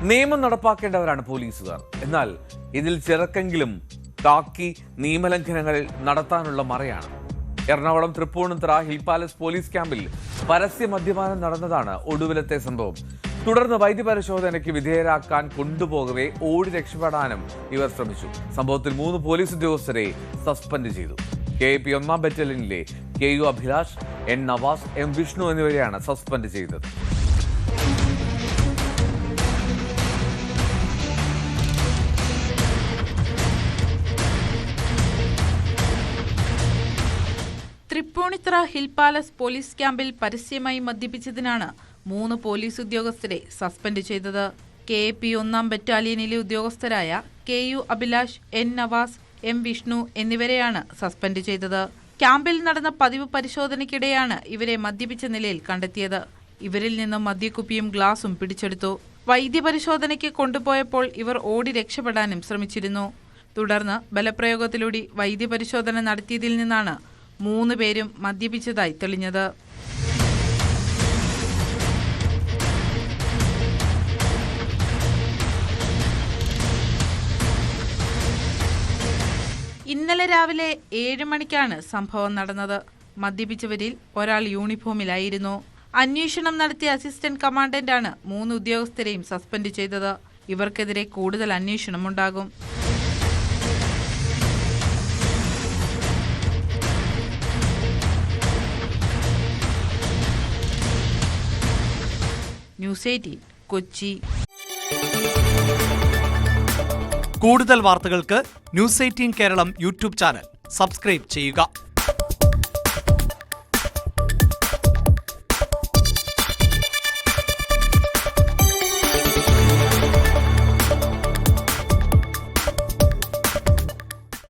നിയമം നടപ്പാക്കേണ്ടവരാണ് പോലീസുകാർ. എന്നാൽ ഇതിൽ ചിലർക്കെങ്കിലും കാക്കി നിയമലംഘനങ്ങൾ നടത്താനുള്ള മറയാണ്. Ernakulam Tripunithura hill palace police ക്യാമ്പിൽ പരസ്യ മദ്യപാനം നടന്നതാണ് ഒടുവിലത്തെ സംഭവം. തുടർന്ന് വൈദ്യപരിശോധനയ്ക്ക് വിധേയരാക്കാൻ കൊണ്ടുപോകവേ ഓടി രക്ഷപ്പെടാനും ഇവർ ശ്രമിച്ചു. സംഭവത്തിൽ 3 പോലീസ് ഉദ്യോഗസ്ഥരെ സസ്പെൻഡ് ചെയ്തു. KAP 1-ാം ബറ്റാലിയനിലെ KU Abhilash, N Navas, M Vishnu എന്നിവരെയാണ് സസ്പെൻഡ് ചെയ്തത്. തൃപ്പൂണിത്തുറ ഹിൽ പാലസ് പോലീസ് ക്യാമ്പിൽ പരസ്യമായി മദ്യപിച്ചതിനാണ് 3 പോലീസ് ഉദ്യോഗസ്ഥരെ സസ്പെൻഡ് ചെയ്തത്. KAP 1-ാം ബറ്റാലിയനിലെ ഉദ്യോഗസ്ഥരായ KU Abhilash, N Navas, M Vishnu എന്നിവരെയാണ് സസ്പെൻഡ് ചെയ്തത്. ക്യാമ്പിൽ നടന്ന പതിവ് പരിശോധനയ്ക്കിടെയാണ് ഇവരെ മദ്യപിച്ച നിലയിൽ കണ്ടെത്തിയത്. ഇവരിൽ നിന്നും മദ്യക്കുപ്പിയും ഗ്ലാസും പിടിച്ചെടുത്തു. വൈദ്യപരിശോധനയ്ക്ക് കൊണ്ടുപോയപ്പോൾ ഇവർ ഓടി രക്ഷപ്പെടാനും ശ്രമിച്ചിരുന്നു. തുടർന്ന് ബലപ്രയോഗത്തിലൂടെ വൈദ്യപരിശോധന നടത്തിയതിൽ നിന്നാണ് 3 പേരും മദ്യപിച്ചതായി തെളിഞ്ഞത്. ഇന്നലെ രാവിലെ 7 മണിക്കാണ് സംഭവം നടന്നത്. മദ്യപിച്ചവരിൽ ഒരാൾ യൂണിഫോമിലായിരുന്നു. അന്വേഷണം നടത്തിയ അസിസ്റ്റന്റ് കമാൻഡന്റാണ് 3 ഉദ്യോഗസ്ഥരെയും സസ്പെൻഡ് ചെയ്തത്. ഇവർക്കെതിരെ കൂടുതൽ അന്വേഷണമുണ്ടാകും. ന്യൂസ് 18 കൊച്ചി. കൂടുതൽ വാർത്തകൾക്ക് news 18 Keralam YouTube channel subscribe ചെയ്യുക.